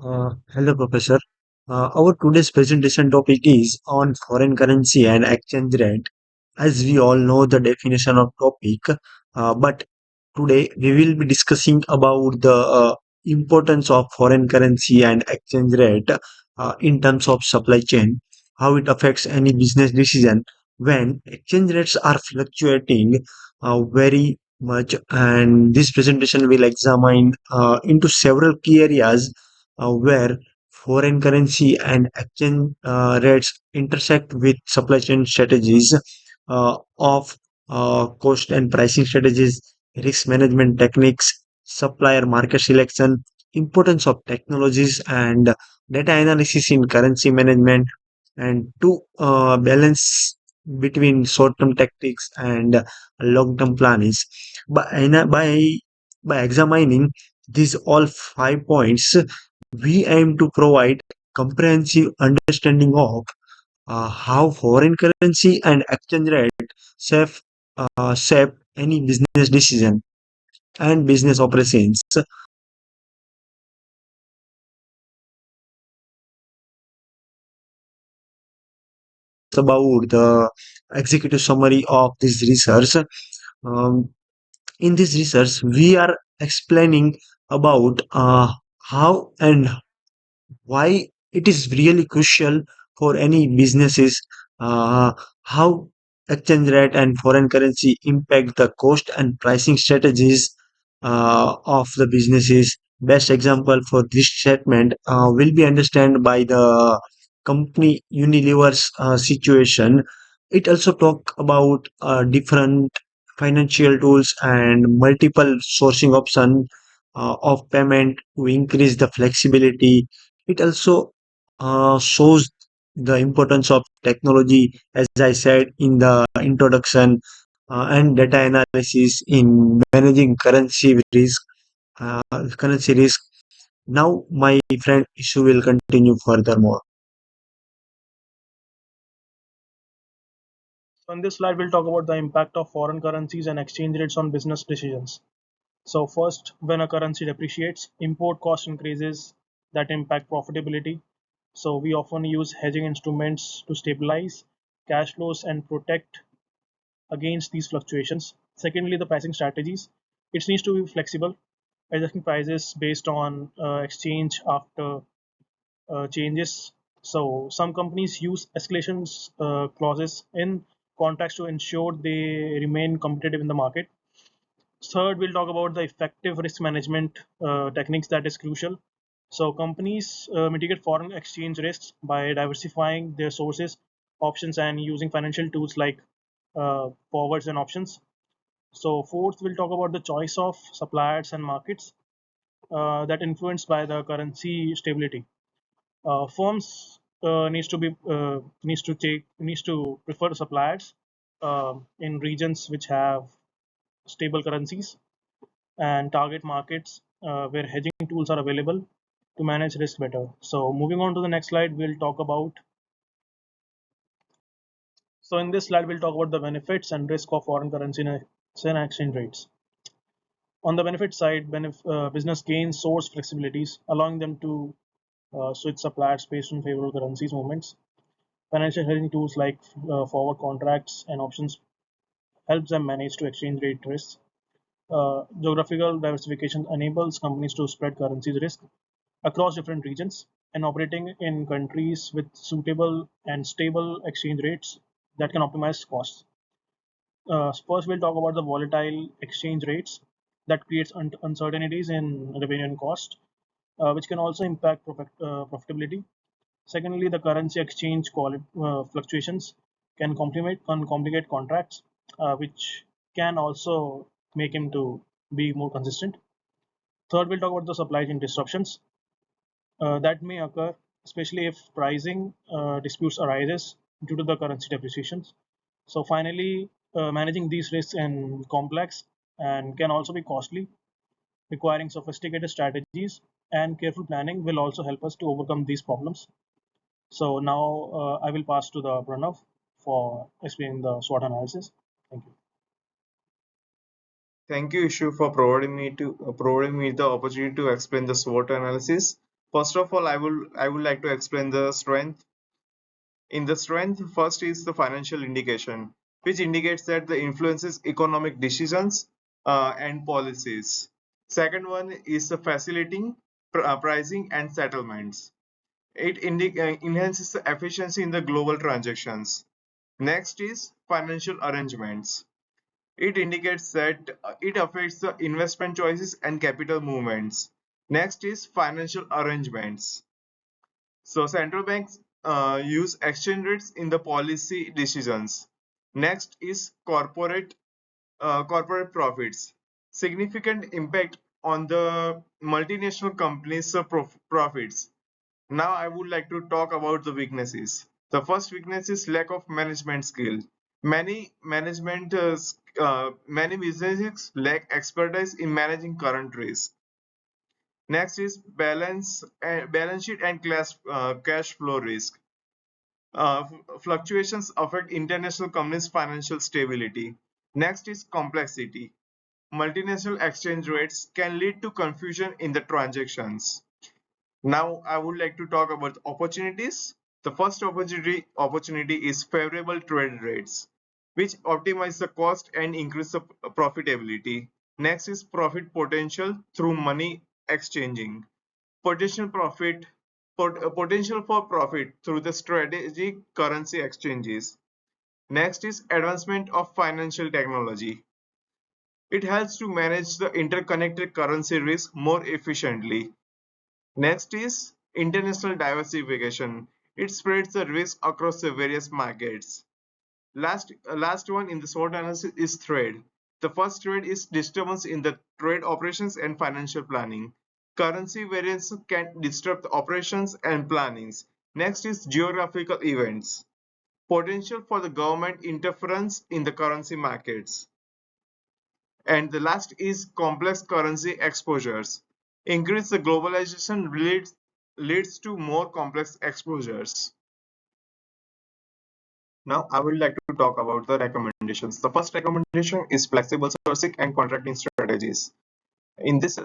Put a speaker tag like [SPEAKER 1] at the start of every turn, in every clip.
[SPEAKER 1] Hello, Professor. Our today's presentation topic is on foreign currency and exchange rate. As we all know the definition of topic, but today we will be discussing about the importance of foreign currency and exchange rate in terms of supply chain, how it affects any business decision when exchange rates are fluctuating very much. And this presentation will examine into several key areas where foreign currency and exchange rates intersect with supply chain strategies of cost and pricing strategies, risk management techniques, supplier market selection, importance of technologies and data analysis in currency management, and to balance between short-term tactics and long-term plans. By examining these all 5 points, we aim to provide comprehensive understanding of how foreign currency and exchange rate shape, shape any business decision and business operations. About the executive summary of this research. Um, in this research, we are explaining about how and why it is really crucial for any businesses, uh, how exchange rate and foreign currency impact the cost and pricing strategies of the businesses. Best example for this statement will be understood by the company Unilever's situation. It also talk about different financial tools and multiple sourcing option of payment to increase the flexibility. It also shows the importance of technology, as I said in the introduction, and data analysis in managing currency risk. Now, my friend Ishu will continue furthermore.
[SPEAKER 2] So in this slide, we'll talk about the impact of foreign currencies and exchange rates on business decisions. So first, when a currency depreciates, import cost increases that impact profitability. So we often use hedging instruments to stabilize cash flows and protect against these fluctuations. Secondly, the pricing strategies. It needs to be flexible, adjusting prices based on exchange after changes. So some companies use escalations clauses in contracts to ensure they remain competitive in the market. Third, we'll talk about the effective risk management techniques that is crucial. So companies mitigate foreign exchange risks by diversifying their sources, options, and using financial tools like forwards and options. So fourth, we'll talk about the choice of suppliers and markets that influenced by the currency stability. Firms needs to prefer suppliers in regions which have stable currencies and target markets where hedging tools are available to manage risk better. So moving on to the next slide, we'll talk about. So in this slide, we'll talk about the benefits and risk of foreign currency and exchange rates. On the benefit side, business gains source flexibilities, allowing them to switch suppliers based on favorable currencies movements. Financial hedging tools like forward contracts and options helps them manage to exchange rate risks. Geographical diversification enables companies to spread currencies risk across different regions and operating in countries with suitable and stable exchange rates that can optimize costs. First, we'll talk about the volatile exchange rates that creates uncertainties in revenue and cost, which can also impact profitability. Secondly, the currency exchange fluctuations can complicate contracts, which can also make him to be more consistent. Third, we'll talk about the supply chain disruptions that may occur, especially if pricing disputes arises due to the currency depreciations. So finally, managing these risks and complex and can also be costly, requiring sophisticated strategies and careful planning will also help us to overcome these problems. So now I will pass to the Pranav for explaining the SWOT analysis. Thank you.
[SPEAKER 3] Thank you, Ishu, for providing me the opportunity to explain the SWOT analysis. First of all, I would like to explain the strength. In the strength, first is the financial indication, which indicates that the influences economic decisions and policies. Second one is the facilitating pricing and settlements. It enhances the efficiency in the global transactions. Next is financial arrangements. It indicates that it affects the investment choices and capital movements. Next is financial arrangements. So central banks use exchange rates in the policy decisions. Next is corporate profits. Significant impact on the multinational companies' profits. Now I would like to talk about the weaknesses. The first weakness is lack of management skill. Many businesses lack expertise in managing current risk. Next is balance sheet and cash flow risk. Fluctuations affect international companies' financial stability. Next is complexity. Multinational exchange rates can lead to confusion in the transactions. Now I would like to talk about opportunities. The first opportunity is favorable trade rates, which optimize the cost and increase the profitability. Next is profit potential through money exchanging. Potential profit Potential for profit through the strategic currency exchanges. Next is advancement of financial technology. It helps to manage the interconnected currency risk more efficiently. Next is international diversification. It spreads the risk across the various markets. Last one in the SWOT analysis is trade. The first trade is disturbance in the trade operations and financial planning. Currency variance can disrupt the operations and plannings. Next is geographical events. Potential for the government interference in the currency markets. And the last is complex currency exposures. Increase the globalization leads to more complex exposures. Now, I would like to talk about the recommendations. The first recommendation is flexible sourcing and contracting strategies. In this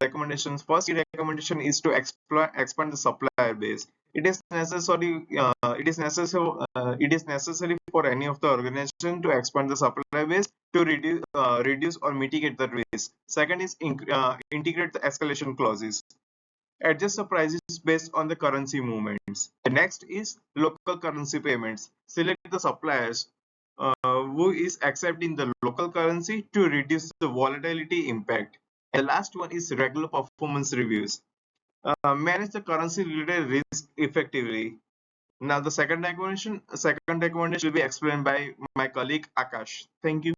[SPEAKER 3] recommendations, first recommendation is to expand the supplier base. It is necessary for any of the organization to expand the supply base to reduce or mitigate the risk. Second is integrate the escalation clauses. Adjust the prices based on the currency movements. The next is local currency payments. Select the suppliers who is accepting the local currency to reduce the volatility impact. And the last one is regular performance reviews. Manage the currency related risk effectively. Now the second recommendation will be explained by my colleague Akash. Thank you.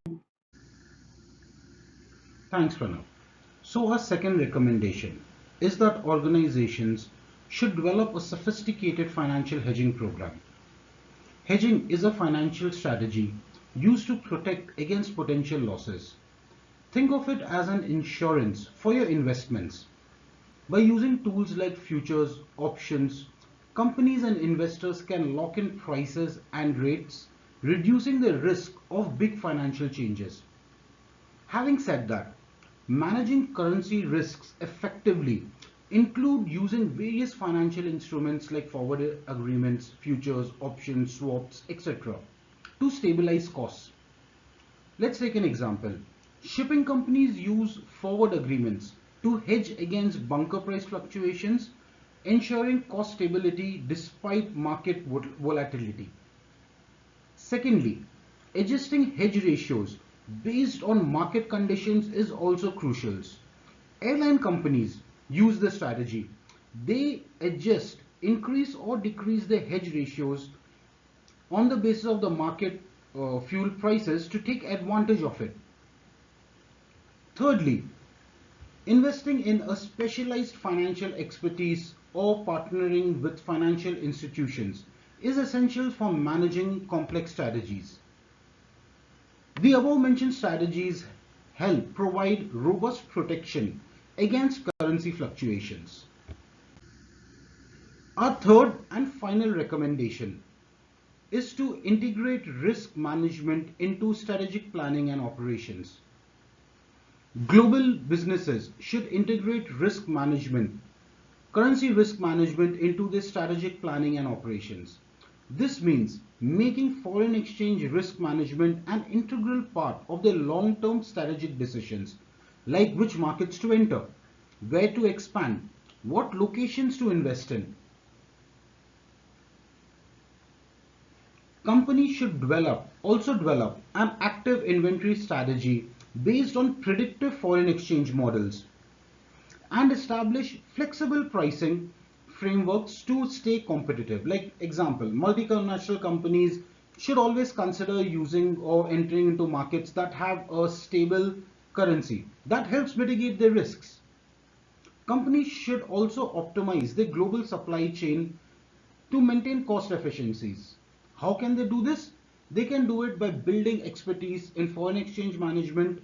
[SPEAKER 4] Thanks, Pranav. So, our second recommendation is that organizations should develop a sophisticated financial hedging program. Hedging is a financial strategy used to protect against potential losses. Think of it as an insurance for your investments. By using tools like futures, options, companies and investors can lock in prices and rates, reducing the risk of big financial changes. Having said that, managing currency risks effectively include using various financial instruments like forward agreements, futures, options, swaps, etc. to stabilize costs. Let's take an example. Shipping companies use forward agreements to hedge against bunker price fluctuations, ensuring cost stability despite market volatility. Secondly, adjusting hedge ratios based on market conditions is also crucial. Airline companies use this strategy. They adjust, increase or decrease the hedge ratios on the basis of the market fuel prices to take advantage of it. Thirdly, investing in a specialized financial expertise or partnering with financial institutions is essential for managing complex strategies. The above mentioned strategies help provide robust protection against currency fluctuations. Our third and final recommendation is to integrate risk management into strategic planning and operations. Global businesses should integrate risk management currency risk management into their strategic planning and operations. This means making foreign exchange risk management an integral part of their long-term strategic decisions, like which markets to enter, where to expand, what locations to invest in. Companies should also develop an active inventory strategy based on predictive foreign exchange models and establish flexible pricing frameworks to stay competitive. Like example, multinational companies should always consider using or entering into markets that have a stable currency. That helps mitigate their risks. Companies should also optimize their global supply chain to maintain cost efficiencies. How can they do this? They can do it by building expertise in foreign exchange management.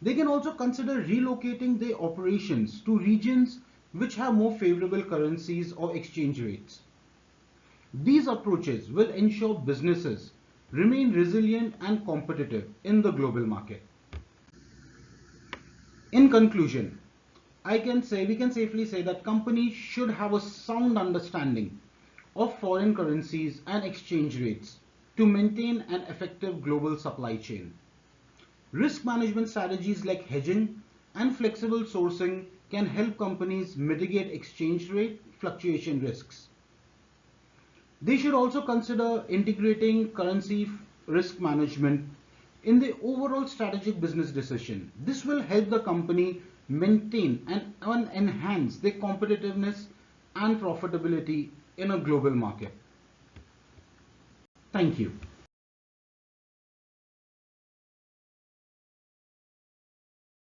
[SPEAKER 4] They can also consider relocating their operations to regions which have more favorable currencies or exchange rates. These approaches will ensure businesses remain resilient and competitive in the global market. In conclusion, we can safely say that companies should have a sound understanding of foreign currencies and exchange rates to maintain an effective global supply chain. Risk management strategies like hedging and flexible sourcing can help companies mitigate exchange rate fluctuation risks. They should also consider integrating currency risk management in the overall strategic business decision. This will help the company maintain and enhance their competitiveness and profitability in a global market. Thank you.